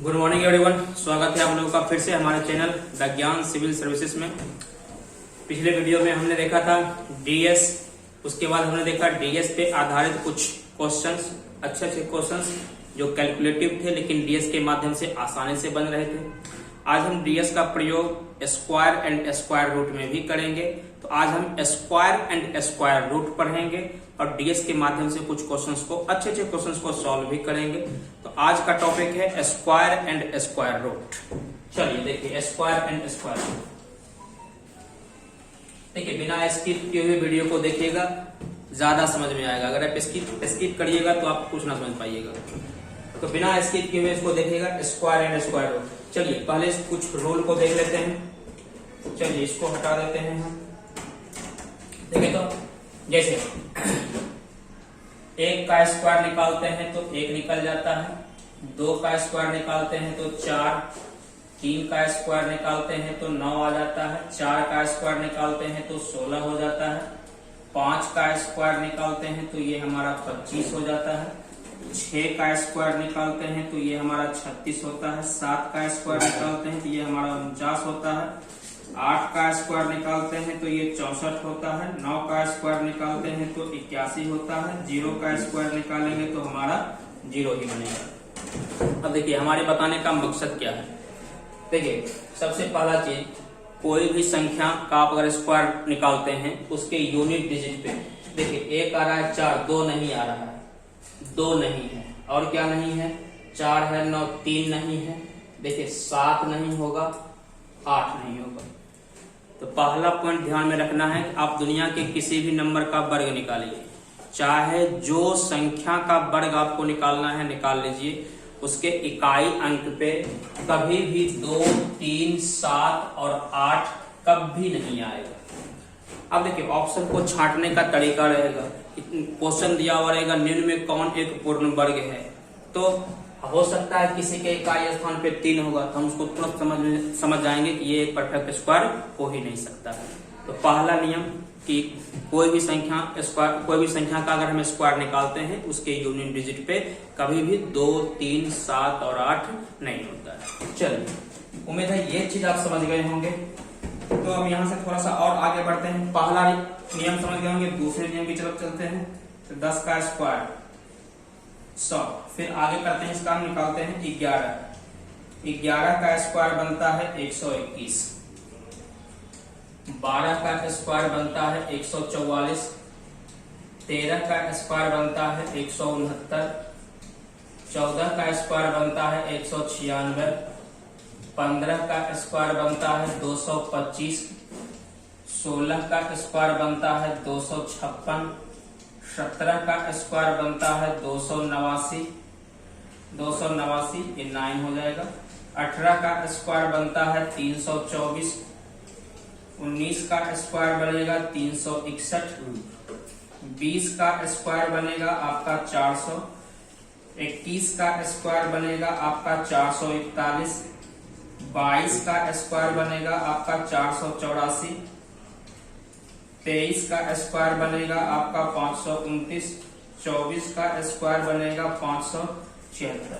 Good morning everyone, स्वागत है आप लोगों का फिर से हमारे चैनल द ज्ञान सिविल सर्विसेज में। पिछले वीडियो में हमने देखा था डीएस, उसके बाद हमने देखा डीएस पे आधारित कुछ क्वेश्चंस, अच्छे क्वेश्चंस जो कैलकुलेटिव थे लेकिन डीएस के माध्यम से आसानी से बन रहे थे। आज हम डीएस का प्रयोग स्क्वायर एंड स्क्वायर रूट में भी करेंगे। तो आज हम स्क्वायर एंड स्क्वायर रूट पढ़ेंगे और डीएस के माध्यम से कुछ क्वेश्चंस को, अच्छे क्वेश्चंस को सॉल्व भी करेंगे। तो आज का टॉपिक है स्क्वायर एंड स्क्वायर रूट। चलिए देखिए स्क्वायर एंड स्क्वायर रूट। देखिए बिना स्किप किए हुए वीडियो को देखिएगा, ज्यादा समझ में आएगा। अगर आप स्किप करिएगा तो आप कुछ ना समझ पाइएगा। तो बिना स्किप किए हुए इसको देखिएगा, स्क्वायर एंड स्क्वायर रूट। चलिए पहले कुछ रूल को देख लेते हैं। चलिए इसको हटा देते हैं हम। देखिए तो जैसे एक का स्क्वायर निकालते हैं तो एक निकल जाता है, दो का स्क्वायर निकालते हैं तो चार, तीन का स्क्वायर निकालते हैं तो 9 आ जाता है, चार का स्क्वायर निकालते हैं तो 16 हो जाता है, 5 का स्क्वायर निकालते हैं तो ये हमारा 25 हो जाता है, 6 का स्क्वायर निकालते हैं तो ये हमारा 36 होता है, 7 का स्क्वायर निकालते हैं तो ये हमारा 49 होता है, 8 का स्क्वायर निकालते हैं तो ये 64 होता है, 9 का स्क्वायर निकालते हैं तो 81 होता है, 0 का स्क्वायर निकालेंगे तो हमारा 0 ही बनेगा। अब देखिए हमारे बताने का मकसद क्या है। देखिए सबसे पहला चीज, कोई भी संख्या का आप अगर स्क्वायर निकालते हैं उसके यूनिट डिजिट पे, देखिए 1 आ रहा है 4, 2 नहीं आ रहा है, 2 नहीं है, और क्या नहीं है, 4 है, 9, 3 नहीं है, देखिए 7 नहीं होगा, 8 नहीं होगा। तो पहला पॉइंट ध्यान में रखना है कि आप दुनिया के किसी भी नंबर का वर्ग निकालिए, चाहे जो संख्या का वर्ग आपको निकालना है निकाल लीजिए, उसके इकाई अंक पे कभी भी 2, 3, 7 और 8 कभी नहीं आएगा। अब देखिए ऑप्शन को छांटने का तरीका रहेगा। क्वेश्चन दिया हुआ रहेगा निम्न में कौन एक पूर्ण वर्ग है, तो हो सकता है किसी के इकाई स्थान पे 3 होगा, तो हम उसको तुरंत समझ जाएंगे कि ये एक परफेक्ट स्क्वायर हो ही नहीं सकता है। तो पहला नियम कि कोई भी संख्या का अगर हम स्क्वायर निकालते हैं उसके यूनिट डिजिट पे कभी भी 2, 3, 7 और 8 नहीं होता है। चलिए उम्मीद है ये चीज आप समझ गए होंगे। तो अब यहाँ से थोड़ा सा और आगे बढ़ते हैं। पहला नियम समझ गए होंगे, दूसरे नियम की तरफ चलते हैं। तो 10 का स्क्वायर 100, फिर आगे करते हैं इसका हम निकालते हैं 11। 11 का स्क्वायर बनता है 121, 12 का स्क्वायर बनता है 144, 13 का स्क्वायर बनता है 169, 14 का स्क्वायर बनता है 196, 15 का स्क्वायर बनता है 225, 16 का स्क्वायर बनता है 256, 17 का स्क्वायर बनता है 289, ये 9 हो जाएगा। 18 का स्क्वायर बनता है 324, 19 का स्क्वायर बनेगा 361, 20 का स्क्वायर बनेगा आपका 400, 21 का स्क्वायर बनेगा आपका 441, 22 का स्क्वायर बनेगा आपका 484, 23 का स्क्वायर बनेगा आपका 529, 24 का स्क्वायर बनेगा 576।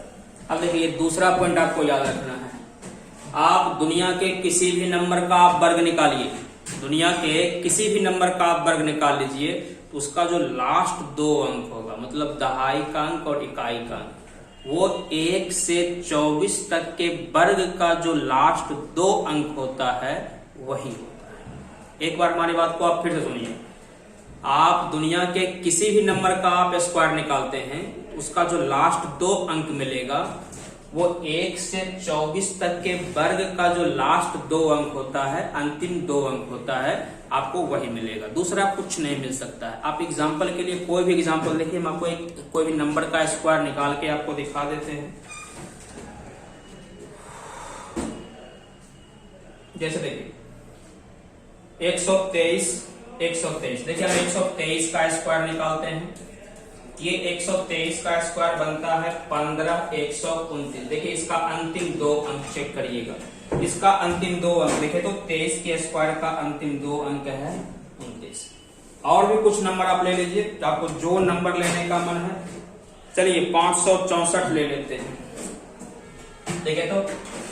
अब देखिए दूसरा पॉइंट आपको याद रखना है। आप दुनिया के किसी भी नंबर का आप वर्ग निकालिए, दुनिया के किसी भी नंबर का आप वर्ग निकाल लीजिए, तो उसका जो लास्ट 2 अंक होगा, मतलब दहाई का अंक और इकाई का अंक, वो 1 से 24 तक के वर्ग का जो लास्ट 2 अंक होता है वही होता है। एक बार हमारी बात को आप फिर से सुनिए। आप दुनिया के किसी भी नंबर का आप स्क्वायर निकालते हैं, उसका जो लास्ट 2 अंक मिलेगा वो 1 से 24 तक के वर्ग का जो लास्ट 2 अंक होता है, अंतिम 2 अंक होता है, आपको वही मिलेगा, दूसरा कुछ नहीं मिल सकता है। आप एग्जांपल के लिए कोई भी एग्जांपल देखिए, हम आपको कोई भी नंबर का स्क्वायर निकाल के आपको दिखा देते हैं। जैसे देखिए 123, देखिए हम 123 का स्क्वायर निकालते हैं, ये 123 का स्क्वायर बनता है 15,129। देखिए इसका अंतिम 2 अंक चेक करिएगा, इसका अंतिम 2 अंक देखिए तो 23 के स्क्वायर का अंतिम 2 अंक है 29। और भी कुछ नंबर आप ले लीजिए, आपको जो नंबर लेने का मन है। चलिए 564 ले लेते हैं। देखिए तो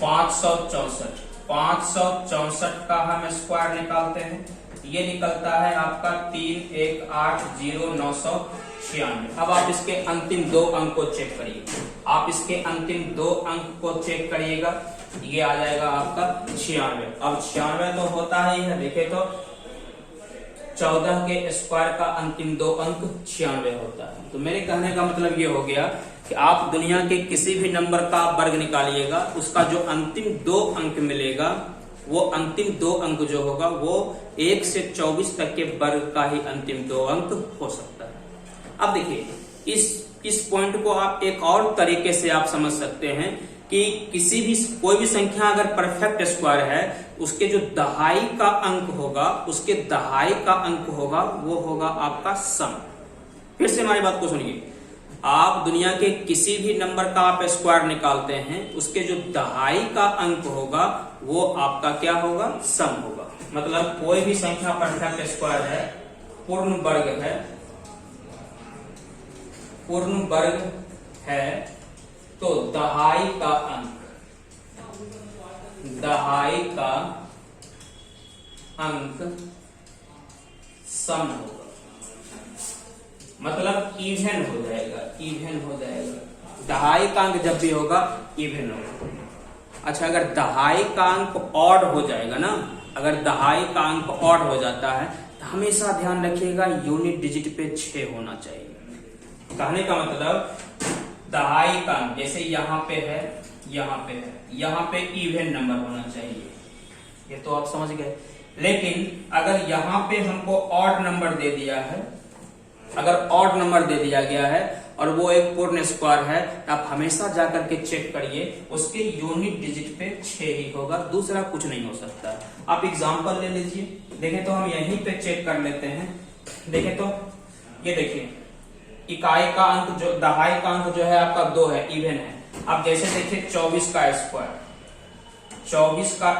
564 का हम स्क्वायर निकालते हैं, ये निकलता है आपका 3180996। अब आप इसके अंतिम दो अंक को चेक करिए, आप इसके अंतिम दो अंक को चेक करिएगा, ये आ जाएगा आपका 96। अब 96 तो होता ही है, देखे तो 14 के स्क्वायर का अंतिम दो अंक 96 होता है। तो मेरे कहने का मतलब ये हो गया कि आप दुनिया के किसी भी नंबर का वर्ग निकालिएगा, उसका जो अंतिम दो अंक मिलेगा, वो अंतिम दो अंक जो होगा वो 1 से 24 तक के वर्ग का ही अंतिम दो अंक हो सकता है। अब देखिए इस पॉइंट को आप एक और तरीके से आप समझ सकते हैं कि कोई भी संख्या अगर परफेक्ट स्क्वायर है, उसके जो दहाई का अंक होगा, उसके दहाई का अंक होगा वो होगा आपका सम। फिर से हमारी बात को सुनिए, आप दुनिया के किसी भी नंबर का आप स्क्वायर निकालते हैं, उसके जो दहाई का अंक होगा वो आपका क्या होगा, सम होगा। मतलब कोई भी संख्या परफेक्ट स्क्वायर है, पूर्ण वर्ग है तो दहाई का अंक सम होगा, मतलब इवन हो जाएगा। दहाई का अंक जब भी होगा इवन होगा। अच्छा, अगर दहाई का अंक ऑड हो जाएगा ना, अगर दहाई का अंक ऑड हो जाता है तो हमेशा ध्यान रखिएगा यूनिट डिजिट पे 6 होना चाहिए। कहने का मतलब दहाई का अंक जैसे यहाँ पे है, यहाँ पे इवन नंबर होना चाहिए, ये तो आप समझ गए। लेकिन अगर यहाँ पे हमको ऑड नंबर दे दिया है, अगर ऑड नंबर दे दिया गया है और वो एक पूर्ण स्क्वायर है, तो आप हमेशा जाकर के चेक करिए उसके यूनिट डिजिट पे 6 ही होगा, दूसरा कुछ नहीं हो सकता। आप एग्जांपल ले लीजिए, देखें तो हम यहीं पे चेक कर लेते हैं। देखें तो ये देखिए इकाई का अंक जो दहाई का अंक जो है आपका 2 है, इवन है। अब जैसे देखिए 24 का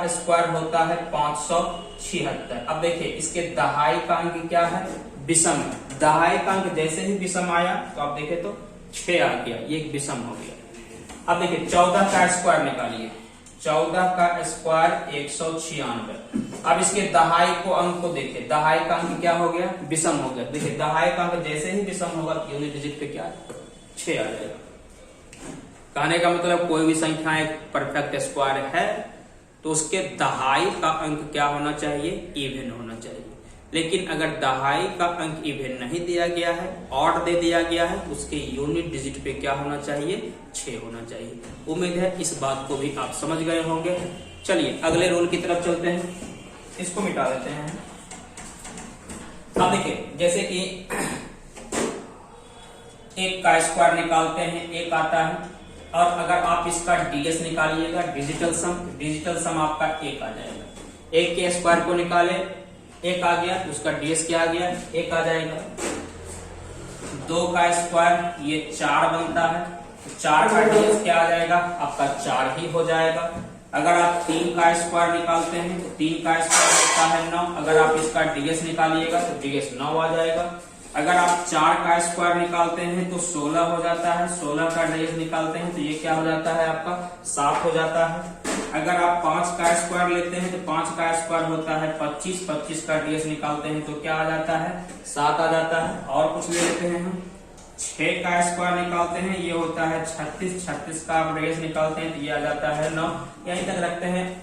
स्क्वायर होता है 576। अब देखिए इसके दहाई का अंक क्या है, विषम है। दहाई का अंक जैसे ही विषम आया तो आप देखें तो 6 आ गया, ये एक विषम हो गया। अब देखिए 14 का स्क्वायर निकालिए, 14 का स्क्वायर 196। अब इसके दहाई को अंक को देखिए, दहाई का अंक क्या हो गया, विषम हो गया। देखिए दहाई का अंक जैसे ही विषम होगा यूनिट डिजिट पे क्या 6 आ जाएगा। कहने का मतलब कोई भी संख्या एक परफेक्ट स्क्वायर है तो उसके दहाई का अंक क्या होना चाहिए, इवन होना चाहिए। लेकिन अगर दहाई का अंक इवन नहीं दिया गया है, ऑड दे दिया गया है, उसके यूनिट डिजिट पे क्या होना चाहिए, 6 होना चाहिए। उम्मीद है इस बात को भी आप समझ गए होंगे। चलिए अगले रूल की तरफ चलते हैं, इसको मिटा देते हैं। अब देखिए जैसे कि 1 का स्क्वायर निकालते हैं, 1 आता है, और अगर आप इसका डीएस निकालिएगा, डिजिटल सम आपका 1 आ जाएगा। 1 के स्क्वायर को निकाले, 1 आ गया, उसका डीएस क्या आ गया, 1 आ जाएगा। 2 का स्क्वायर ये 4 बनता है, 4 का डीएस क्या आ जाएगा, आपका 4 ही हो जाएगा। अगर आप 3 का स्क्वायर निकालते हैं तो 3 का स्क्वायर होता है 9, अगर आप इसका डीएस निकालिएगा तो डीएस 9 आ जाएगा। अगर आप 4 का स्क्वायर निकालते हैं तो 16 हो जाता है, 16 का डीएस निकालते हैं तो ये क्या हो जाता है, आपका 7 हो जाता है। अगर आप 5 का स्क्वायर लेते हैं तो 5 का स्क्वायर होता है 25, 25 का डीएस निकालते हैं तो क्या आ जाता है, 7 आ जाता है। और कुछ ले लेते हैं हम, 6 का स्क्वायर निकालते हैं, ये होता है 36, 36 का आप डीएस निकालते हैं तो ये आ जाता है 9। यहीं तक रखते हैं।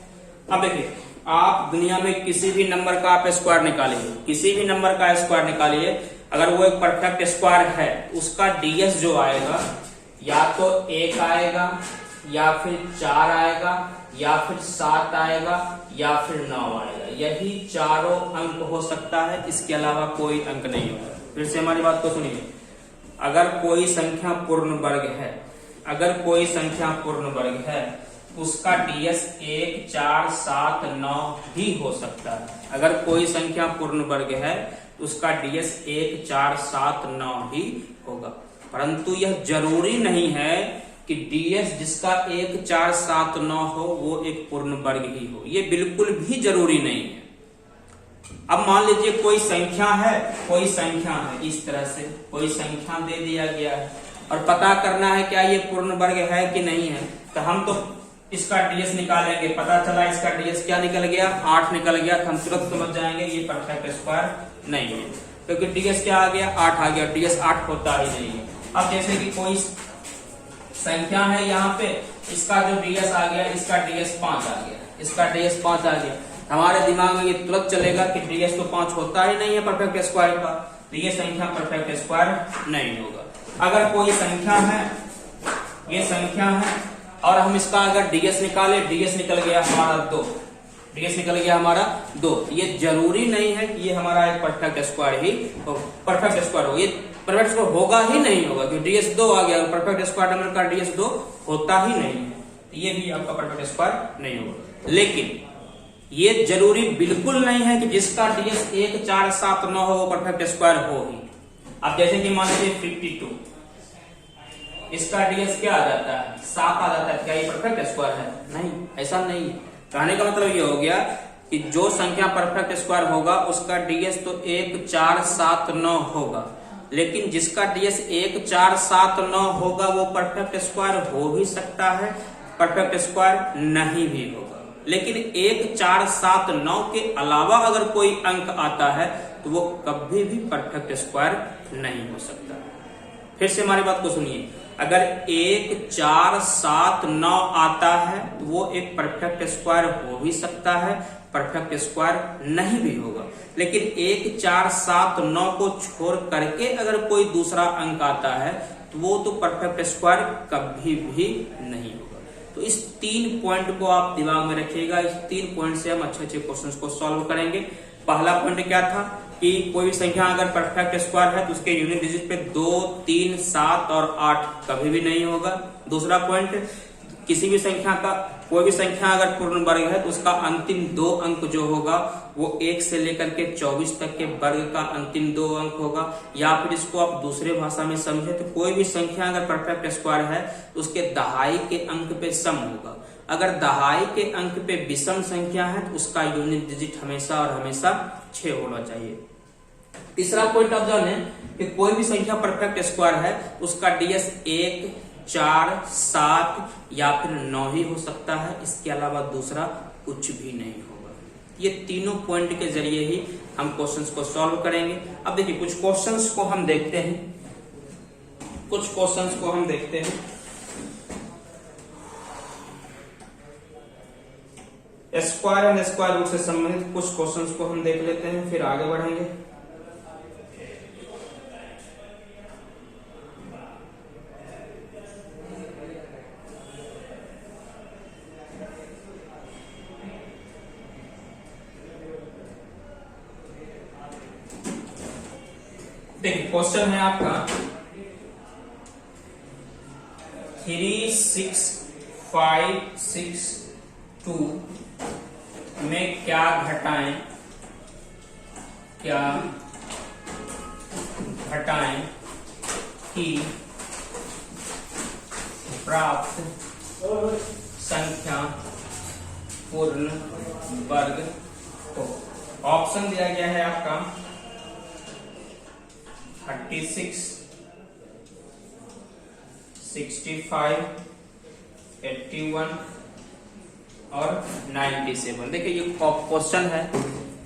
अब देखिए आप दुनिया में किसी भी नंबर का आप स्क्वायर निकालिए, किसी भी नंबर का स्क्वायर निकालिए, अगर वो एक परफेक्ट स्क्वायर है, उसका डीएस जो आएगा या तो 1 आएगा, या फिर 4 आएगा, या फिर 7 आएगा, या फिर 9 आएगा। यही चारों अंक हो सकता है, इसके अलावा कोई अंक नहीं होगा। फिर से हमारी बात को सुनिए, अगर कोई संख्या पूर्ण वर्ग है, उसका डीएस 1, 4, 7, 9 ही हो सकता है। अगर कोई संख्या पूर्ण वर्ग है उसका डीएस 1, 4, 7, 9 ही होगा, परंतु यह जरूरी नहीं है कि डीएस जिसका 1, 4, 7, 9 हो वो एक पूर्ण वर्ग ही हो, ये बिल्कुल भी जरूरी नहीं है। अब मान लीजिए कोई संख्या है, इस तरह से कोई संख्या दे दिया गया है और पता करना है क्या ये पूर्ण वर्ग है कि नहीं है, तो हम तो इसका डीएस निकालेंगे, पता चला इसका डीएस क्या निकल गया, 8 निकल गया, तो हम तुरंत समझ जाएंगे ये परफेक्ट स्क्वायर नहीं है, क्योंकि डीएस क्या आ गया, 8 आ गया, डीएस 8 होता ही नहीं है। अब जैसे कि कोई संख्या है यहाँ पे, इसका जो डीएस आ गया, इसका डीएस 5 आ गया, इसका डीएस 5 आ गया, हमारे दिमाग में ये तुरंत चलेगा कि डीएस तो 5 होता ही नहीं है परफेक्ट स्क्वायर का, तो ये संख्या परफेक्ट स्क्वायर नहीं होगा। अगर कोई संख्या है, ये संख्या है, और हम इसका अगर डीएस निकाले, डीएस निकल गया हमारा 2, डीएस निकल गया हमारा 2, ये जरूरी नहीं है कि ये हमारा एक परफेक्ट स्क्वायर ही हो, परफेक्ट स्क्वायर हो, ये परफेक्ट स्क्वायर होगा ही नहीं होगा, क्योंकि डीएस 2 आ गया, परफेक्ट स्क्वायर नंबर का डीएस 2 होता ही नहीं है, ये भी आपका परफेक्ट स्क्वायर नहीं होगा। लेकिन ये जरूरी बिल्कुल नहीं है कि जिसका डीएस 1, 4, 7, 9 हो वो परफेक्ट स्क्वायर हो ही। अब जैसे कि मान लीजिए 52, इसका डीएस क्या आ जाता है, 7 आ जाता है, क्या ये परफेक्ट स्क्वायर है? नहीं, ऐसा नहीं है। कहने का मतलब ये हो गया कि जो संख्या परफेक्ट स्क्वायर होगा उसका डीएस तो 1, 4, 7, 9 होगा, लेकिन जिसका डीएस 1, 4, 7, 9 होगा वो परफेक्ट स्क्वायर हो भी सकता है, परफेक्ट स्क्वायर नहीं भी होगा। लेकिन 1, 4, 7, 9 के अलावा अगर कोई अंक आता है तो वो कभी भी परफेक्ट स्क्वायर नहीं हो सकता। फिर से हमारी बात को सुनिए, अगर 1, 4, 7, 9 आता है तो वो एक परफेक्ट स्क्वायर हो भी सकता है, परफेक्ट स्क्वायर नहीं भी होगा। लेकिन 1, 4, 7, 9 को छोड़ करके अगर कोई दूसरा अंक आता है तो वो तो परफेक्ट स्क्वायर कभी भी नहीं होगा। तो इस 3 पॉइंट को आप दिमाग में रखिएगा, इस 3 पॉइंट से हम अच्छे अच्छे क्वेश्चंस को सॉल्व करेंगे। पहला पॉइंट क्या था कि कोई भी संख्या अगर परफेक्ट स्क्वायर है तो उसके यूनिट डिजिट पे 2, 3, 7 और 8 कभी भी नहीं होगा। दूसरा पॉइंट, किसी भी संख्या का, कोई भी संख्या अगर पूर्ण वर्ग है तो उसका अंतिम 2 अंक जो होगा वो 1 से लेकर के 24 तक के वर्ग का अंतिम 2 अंक होगा। या फिर इसको आप दूसरे भाषा में समझे तो कोई भी संख्या अगर परफेक्ट स्क्वायर है तो उसके दहाई के अंक पे सम होगा। अगर दहाई के अंक पे विषम संख्या है तो उसका यूनिट डिजिट हमेशा और हमेशा 6 होना चाहिए। तीसरा पॉइंट आप जाने कि कोई भी संख्या परफेक्ट स्क्वायर है उसका डीएस 1, 4, 7 या फिर 9 ही हो सकता है, इसके अलावा दूसरा कुछ भी नहीं होगा। ये तीनों पॉइंट के जरिए ही हम क्वेश्चंस को सॉल्व करेंगे। अब देखिए कुछ क्वेश्चंस को हम देखते हैं, कुछ क्वेश्चंस को हम देखते हैं। स्क्वायर एंड स्क्वायर रूट से संबंधित कुछ क्वेश्चंस को हम देख लेते हैं, फिर आगे बढ़ेंगे। देखिए क्वेश्चन है आपका 3, 6, 5, 6, 2 में क्या घटाएं कि प्राप्त संख्या पूर्ण वर्ग हो। ऑप्शन दिया गया है आपका 36, 65, 81 और 97। देखिए ये क्वेश्चन है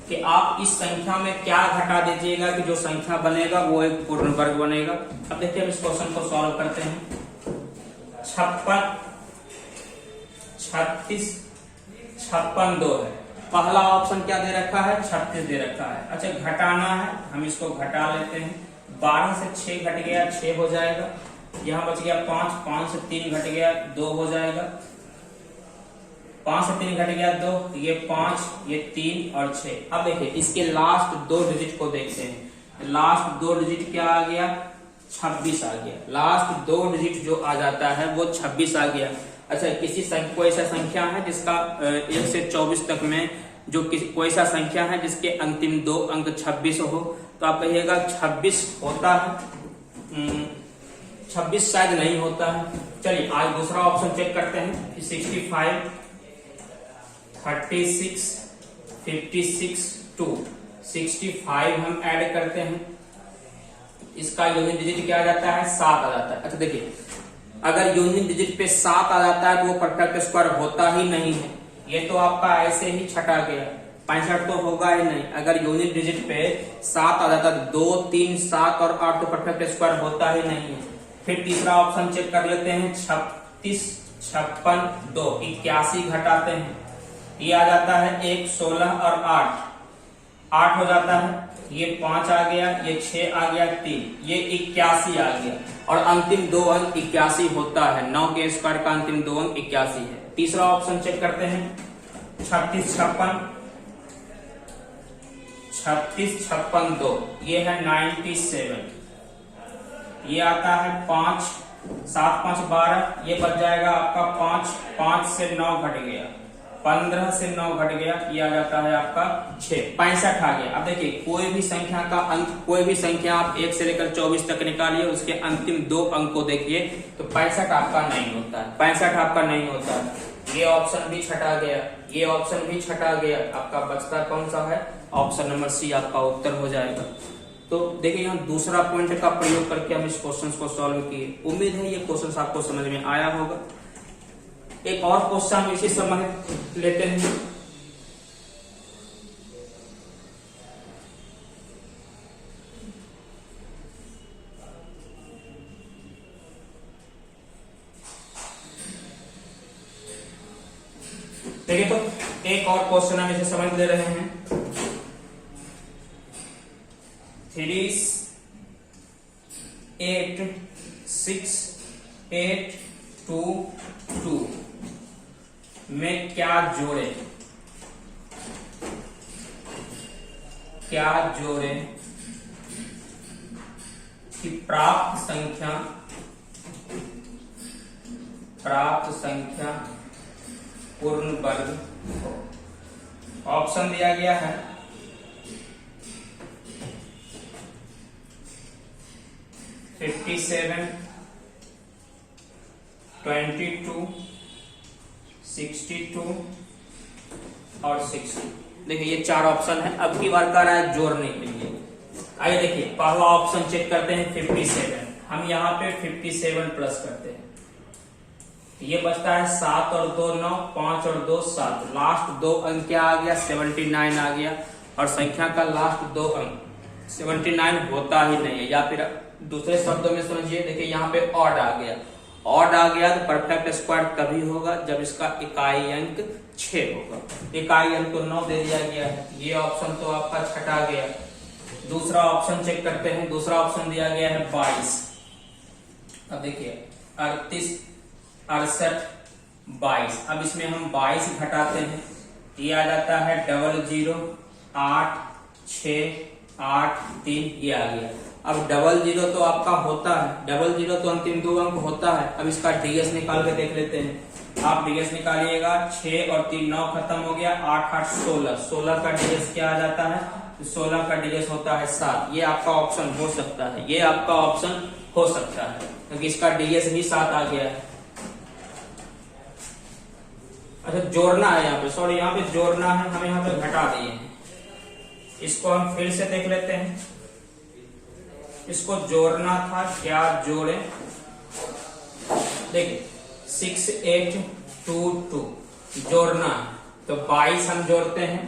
कि आप इस संख्या में क्या घटा दीजिएगा कि जो संख्या बनेगा वो एक पूर्ण वर्ग बनेगा। अब देखिए हम इस क्वेश्चन को सॉल्व करते हैं। 56, 36, 56 2 है। पहला ऑप्शन क्या दे रखा है, 36 दे रखा है। अच्छा घटाना है, हम इसको घटा लेते हैं। 12 से 6 घट गया 6 हो जाएगा, यहाँ बच गया 5, 5 से 3 घट गया 2 हो जाएगा, 5 से 3 घट गया 2, ये 5, ये 3 और 6। अब देखिए इसके लास्ट 2 डिजिट को देखते हैं। लास्ट 2 डिजिट क्या आ गया, 26 आ गया। लास्ट 2 डिजिट जो आ जाता है वो 26 आ गया। अच्छा किसी कोई ऐसा संख्या है जिसका 1 से 24 तक में जो कोई ऐसा संख्या है जिसके अंतिम 2 अंक 26 हो, तो आप कहिएगा 26 होता है, 26 शायद नहीं होता है। चलिए आज दूसरा ऑप्शन चेक करते हैं। 65, 36, 56, 2, 65 हम ऐड करते हैं, इसका यूनिट डिजिट क्या आ जाता है, 7 आ जाता है। अच्छा देखिए अगर यूनिट डिजिट पे 7 आ जाता है तो वो परफेक्ट स्क्वायर होता ही नहीं है। ये तो आपका ऐसे ही छटा गया, 65 तो होगा ही नहीं। अगर यूनिट डिजिट पे 7 आ जाता है, 2, 3, 7 और 8 तो परफेक्ट स्क्वायर होता ही नहीं है। फिर तीसरा ऑप्शन चेक कर लेते हैं, 36, 56, 2, 81 घटाते हैं, ये आ जाता है 1, 16 और 8 हो जाता है। ये 5 आ गया, ये 6 आ गया, 3, ये 81 आ गया और अंतिम 2 अंक 81 होता है। 9 के स्क्वायर का अंतिम 2 अंक 81 है। तीसरा ऑप्शन चेक करते हैं, 36, 56, 2, ये है 97। ये आता है 5, 7, 5, 12, ये बच जाएगा आपका 5 से 9 घट गया, 15 से 9 घट गया, ये आ जाता है आपका 6, 65 आ गया। अब देखिए कोई भी संख्या का अंक, कोई भी संख्या आप 1 से लेकर 24 तक निकालिए, उसके अंतिम 2 अंक को देखिए तो 65 आपका नहीं होता है, 65 आपका नहीं होता है। ये ऑप्शन भी छटा गया, ये ऑप्शन भी छटा गया। आपका बचता कौन सा है? ऑप्शन नंबर सी आपका उत्तर हो जाएगा। तो देखिए यहाँ दूसरा पॉइंट का प्रयोग करके हम इस क्वेश्चन को सॉल्व किए। उम्मीद है ये क्वेश्चन आपको समझ में आया होगा। एक और क्वेश्चन इसी संबंधित लेते हैं। देखिए तो एक और क्वेश्चन हम इसे समझ ले रहे हैं। 3, 8, 6, 8, 2, 2 में क्या जोड़े कि प्राप्त संख्या पूर्ण वर्ग हो। ऑप्शन दिया गया है 57, 22, 62 और 60। देखिए ये 4 ऑप्शन है। अब की बार कर रहा है जोड़ने के लिए। आइए देखिए पहला ऑप्शन चेक करते हैं 57। हम यहाँ पे 57 प्लस करते हैं, ये बचता है 7 और 2 9, 5 और 2 7। लास्ट 2 अंक क्या आ गया? 79 आ गया। और संख्या का लास्ट 2 अंक 79 होता ही नहीं है। या फिर दूसरे शब्दों में समझिए, देखिए यहाँ पे ऑड आ गया। ऑड आ गया तो परफेक्ट स्क्वायर तभी होगा जब इसका इकाई अंक 6 होगा। इकाई अंक तो 9 दे दिया गया है। ये ऑप्शन तो आपका छटा गया। दूसरा ऑप्शन चेक करते हैं। दूसरा ऑप्शन दिया गया है 22। अब देखिए 38, 68, 22। अब इसमें हम 22 घटाते हैं, ये आ जाता है 00, 8, 6, 8, 3, ये आ गया। अब 00 तो आपका होता है, 00 तो अंतिम 2 अंक होता है। अब इसका डीएस निकाल के देख लेते हैं। आप डीएस निकालिएगा, 6 और 3 9 खत्म हो गया, 8 8 16। 16 का डीएस क्या आ जाता है? 16 का डीएस होता है 7। ये आपका ऑप्शन हो सकता है, ये आपका ऑप्शन हो सकता है क्योंकि इसका डीएस भी 7 आ गया है। अच्छा जोड़ना है यहाँ पे, सॉरी यहाँ पे जोड़ना है, हम यहाँ पे घटा दिए हैं। इसको हम फिर से देख लेते हैं। इसको जोड़ना था, क्या जोड़े? देखिए 6 8 2 2 जोड़ना है तो 22 हम जोड़ते हैं।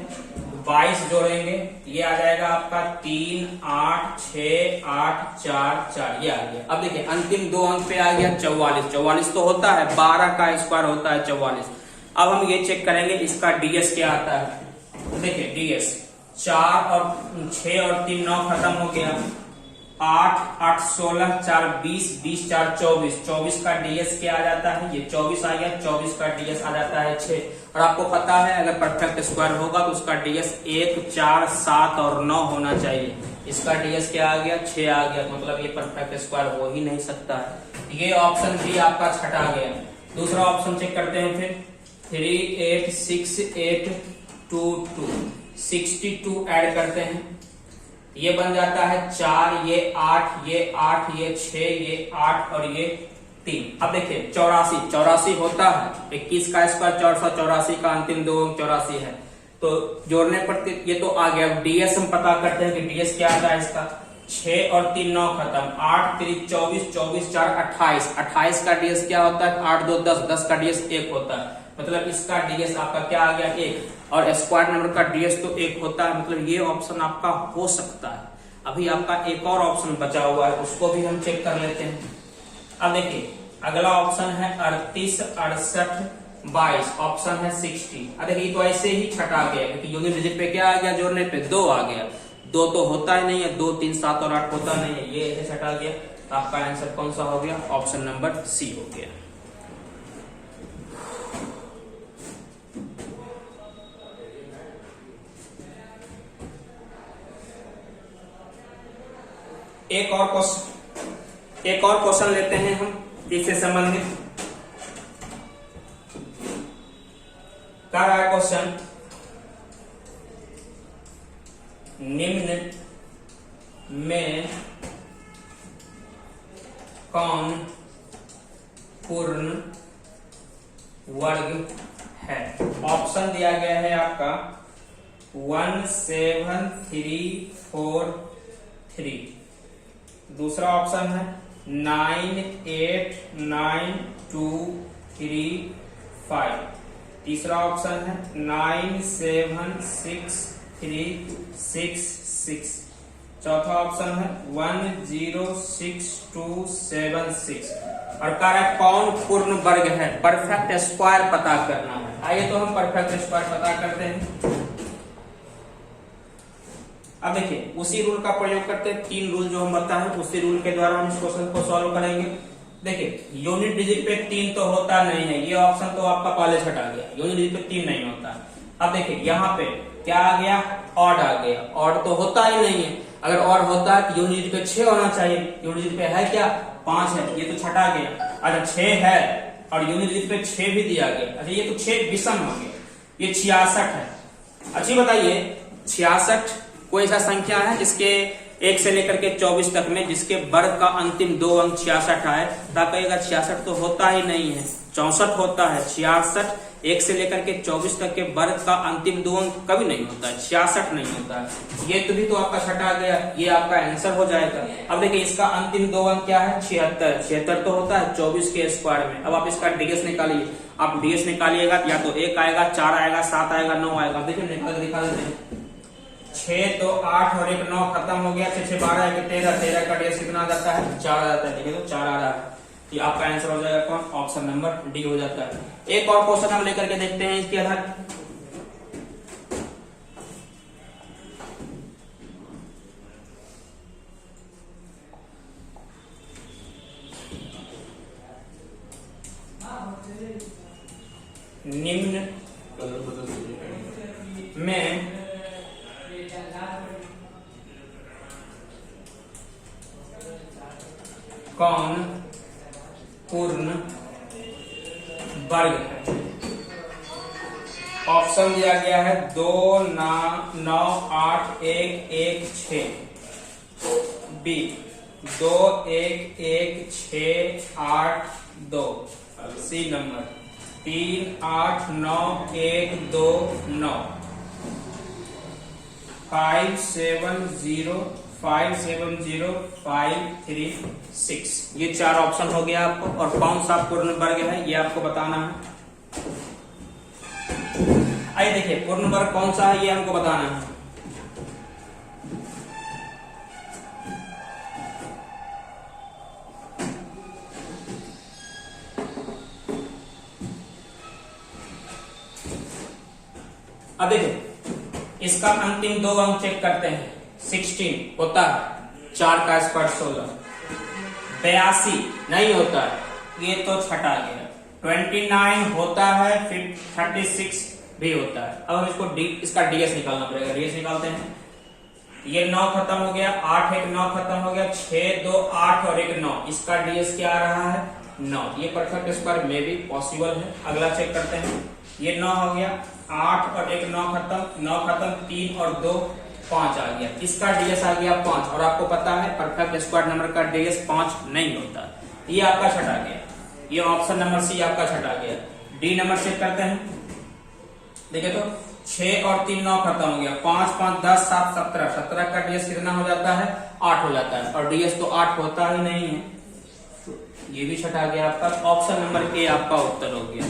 22 जोड़ेंगे, ये आ जाएगा आपका 3 8 6 8 4 4, ये आ गया। अब देखिए अंतिम 2 अंक पे आ गया 44। 44 तो होता है, 12 का स्क्वायर होता है 44। अब हम ये चेक करेंगे इसका डीएस क्या आता है। देखिए डीएस 4 और 6 और 3 9 खत्म हो गया, 8 8 16 4 20 20 4 24। 24 का डीएस क्या आ जाता है? ये 24 आ गया। 24 का डीएस आ जाता है 6। और आपको पता है अगर परफेक्ट स्क्वायर होगा तो उसका डीएस 1 4 7 और 9 होना चाहिए। इसका डीएस क्या आ गया? 6 आ गया। मतलब ये परफेक्ट स्क्वायर हो ही नहीं सकता है। ये ऑप्शन भी आपका छटा गया। दूसरा ऑप्शन चेक करते हैं फिर। 3 8 6 8 2 2 62 ऐड करते हैं, ये बन जाता है 4, ये 8, ये 8, ये 6, ये 8 और ये 3। अब देखिए 84 होता है। 21 का स्क्वायर 484 का अंतिम 2 अंक 84 है। तो जोड़ने पर ये तो आ गया। डीएस हम पता करते हैं कि डीएस क्या आता है इसका। 6 और 3 9 खत्म, 8 3 24, 24 4 28, 28 का डीएस क्या होता है? 8 2 10, 10 का डीएस 1 होता है, मतलब इसका डीएस आपका क्या आ गया? 1। और स्क्वायर नंबर का डीएस तो 1 होता है, मतलब ये ऑप्शन आपका हो सकता है। अभी आपका एक और ऑप्शन बचा हुआ है, उसको भी हम चेक कर लेते हैं। अब देखिए अगला ऑप्शन है 38 68 22, ऑप्शन है 60। देखिए तो ऐसे ही छटा गया, क्योंकि यूनिट डिजिट पे क्या आ गया? जोड़ने पे 2 आ गया। 2 तो होता ही नहीं है, 2 3 7 और 8 होता नहीं है, ये ऐसे छटा गया। तो आपका आंसर कौन सा हो गया? ऑप्शन नंबर सी हो गया। एक और क्वेश्चन लेते हैं हम इससे संबंधित। क्या है क्वेश्चन? निम्न में कौन पूर्ण वर्ग है? ऑप्शन दिया गया है आपका 1 7 3 4 3, दूसरा ऑप्शन है 9 8 9 2 3 5, तीसरा ऑप्शन है 9 7 6 3 6 6, चौथा ऑप्शन है 1 0 6 2 7 6। और कह रहा है कौन पूर्ण वर्ग है? परफेक्ट स्क्वायर पता करना है। आइए तो हम परफेक्ट स्क्वायर पता करते हैं। अब देखिए उसी रूल का प्रयोग करते हैं, 3 रूल जो हम बताए उसी रूल के द्वारा हम इस क्वेश्चन को सॉल्व करेंगे। देखिए यूनिट डिजिट पे 3 तो होता नहीं है, ये ऑप्शन तो आपका पहले छटा गया, यूनिट डिजिट पे 3 नहीं होता। अब देखिए यहाँ पे क्या आ गया? ऑड आ गया। ऑड तो होता ही नहीं है, अगर ऑड होता है तो यूनिट डिजिट पे 6 होना चाहिए, यूनिट डिजिट पे है क्या? 5 है, ये तो छटा गया। अच्छा 6 है और यूनिट डिजिट पे 6 भी दिया गया, अच्छा ये तो 6 विषम हो गया, ये 66 है। अच्छी बताइए 66 कोई ऐसा संख्या है जिसके 1 से लेकर के 24 तक में जिसके वर्ग का अंतिम 2 अंक 66 आए? तो कहेगा 66 तो होता ही नहीं है, 64 होता है। 66 1 से लेकर के 24 तक के वर्ग का अंतिम 2 अंक कभी नहीं होता है, 66 नहीं होता है। ये तो भी तो आपका छटा गया, ये आपका आंसर हो जाएगा। अब देखिए इसका अंतिम 2 अंक क्या है? 76। 76 तो होता है 24 के स्क्वायर में। अब आप इसका डीएस निकालिए, आप डीएस निकालिएगा या तो 1 आएगा, 4 आएगा, 7 आएगा, 9 आएगा। देखिए निकाल दिखा देते हैं। 6 तो 8 और 1 9 खत्म हो गया, 6 6 12 1 13, 13 का डीएस कितना जाता है? 4 आ जाता है। देखिए तो 4 आ रहा है, ये आपका आंसर हो जाएगा कौन? ऑप्शन नंबर डी हो जाता है। एक और क्वेश्चन हम लेकर के देखते हैं इसके आधार। निम्न में कौन पूर्ण वर्ग है? ऑप्शन दिया गया है 2 9 8 1 1 6, बी 2 1 1 6 8 2, सी नंबर 3 8 9 1 2 9, 5 7 0 5 7 0 5 3 6। ये 4 ऑप्शन हो गया आपको। और कौन सा पूर्ण वर्ग है ये आपको बताना है। आइए देखिए पूर्ण वर्ग कौन सा है ये हमको बताना है। अब देखिए इसका अंतिम 2 अंक चेक करते हैं। 16 होता है, 4 का स्क्वायर 16। 82 नहीं होता है, ये तो छटा गया। 29 होता है, फिर 36 भी होता है। अब हम इसका डीएस निकालना पड़ेगा। डीएस निकालते हैं। ये 9 खत्म हो गया, 8 1 9 खत्म हो गया, 6 2 8 और 1 9। इसका डीएस क्या आ रहा है? 9। ये परफेक्ट स्क्वायर में भी पॉसिबल है। अगला चेक करते हैं। ये 9 हो गया, 8 और 1 9 खत्म, 3 और 2 5 आ गया। इसका डीएस आ गया 5। और आपको पता है परफेक्ट स्क्वायर नंबर का डीएस 5 नहीं होता। ये आपका छटा गया। ये ऑप्शन नंबर सी आपका छटा गया। डी नंबर चेक करते हैं। देखिए तो 6 और 3 9 खत्म हो गया, 5 5 10 7 17, 17 का डीएस कितना हो जाता है, 8 हो जाता है, और डीएस तो 8 होता ही नहीं है, तो ये भी छटा गया आपका। ऑप्शन नंबर ए आपका उत्तर हो गया,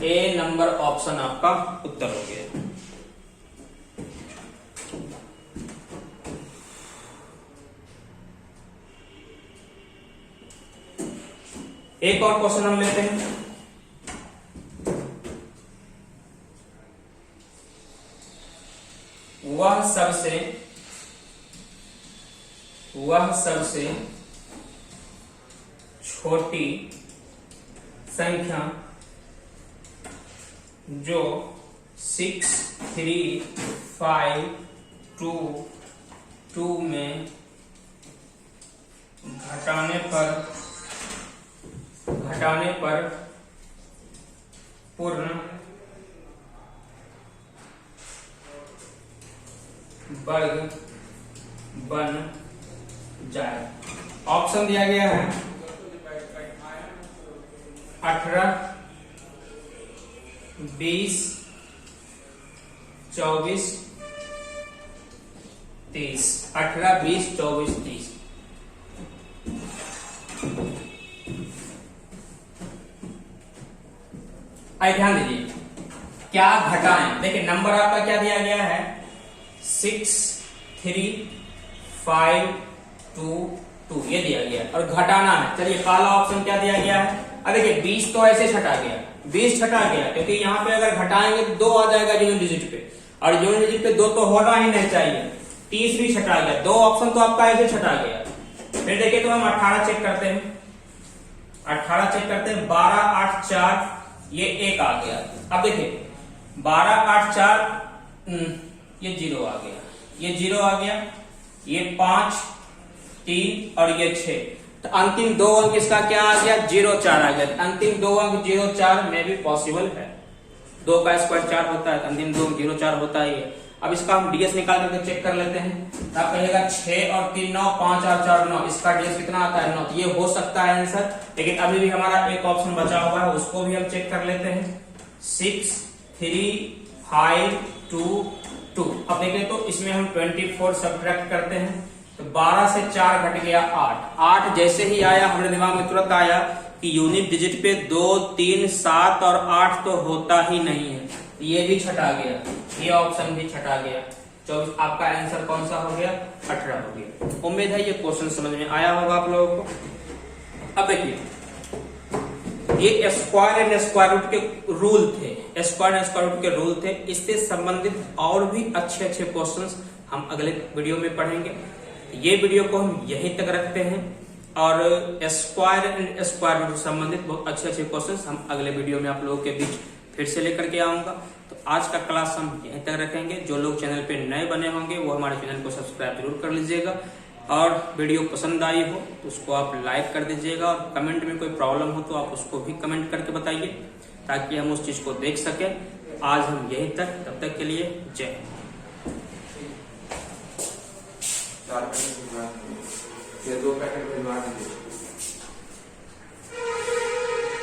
ए नंबर ऑप्शन आपका उत्तर हो गया। एक और क्वेश्चन हम लेते हैं। वह सबसे छोटी संख्या जो 6 3 5 2 2 में घटाने पर पूर्ण वर्ग बन जाए। ऑप्शन दिया गया है 18 20 24 30, 18 20 24 30। आइए ध्यान दीजिए, क्या घटाएं। देखिए नंबर आपका क्या दिया गया है, 6 3 5 2 2 ये दिया गया है, और घटाना है। चलिए काला ऑप्शन क्या दिया गया है, अब देखिए 20 तो ऐसे छटा गया, 20 छटा गया, क्योंकि यहाँ पे अगर घटाएंगे तो 2 आ जाएगा यूनिट डिजिट पे, और यूनिट डिजिट पे 2 तो होना ही नहीं चाहिए। 30 भी छटा गया, 2 ऑप्शन तो आपका ऐसे छटा गया। फिर देखिए तो हम 18 चेक करते हैं, 18 चेक करते हैं, 12 8 4 ये 1 आ गया। अब देखिए 12 8 4 ये 0 आ गया, ये 0 आ गया, ये 5 3 और ये 6, तो अंतिम 2 अंक इसका क्या आ गया, 0 4 आ गया। अंतिम 2 अंक 0 4 में भी पॉसिबल है, 2 का स्क्वायर 4 होता है, अंतिम 2 0 4 होता ही है। अब इसका हम डीएस निकाल करके चेक कर लेते हैं। तो आप कहिएगा 6 और 3 9, 5 और 4 9, इसका डीएस कितना आता है, 9। ये हो सकता है आंसर, लेकिन अभी भी हमारा एक ऑप्शन बचा हुआ है, उसको भी हम चेक कर लेते हैं। 6 3 5 2 2। अब देखें तो इसमें हम 24 सब्ट्रैक्ट करते हैं, तो 12 से 4 घट गया 8। 8 जैसे ही आया हमारे दिमाग में तुरंत आया कि यूनिट डिजिट पे 2 3 7 और 8 तो होता ही नहीं है, ये भी छटा गया, ये ऑप्शन भी छटा गया। 24 आपका आंसर कौन सा हो गया, 18 हो गया। उम्मीद है ये क्वेश्चन समझ में आया होगा आप लोगों को। अब देखिए ये स्क्वायर एंड स्क्वायर रूट के रूल थे, स्क्वायर एंड स्क्वायर रूट के रूल थे। इससे संबंधित और भी अच्छे अच्छे क्वेश्चंस हम अगले वीडियो में पढ़ेंगे। ये वीडियो को हम यहीं तक रखते हैं, और स्क्वायर एंड स्क्वायर रूट संबंधित बहुत अच्छे अच्छे क्वेश्चंस हम अगले वीडियो में आप लोगों के बीच फिर से लेकर के आऊंगा। तो आज का क्लास हम यहीं तक रखेंगे। जो लोग चैनल पे नए बने होंगे वो हमारे चैनल को सब्सक्राइब जरूर कर लीजिएगा, और वीडियो पसंद आई हो तो उसको आप लाइक कर दीजिएगा, और कमेंट में कोई प्रॉब्लम हो तो आप उसको भी कमेंट करके बताइए, ताकि हम उस चीज को देख सकें। आज हम यहीं तक, तब तक के लिए जय हिंद। 4 पैकेट भिजवा दीजिए, 2 पैकेट भिजवा दीजिए।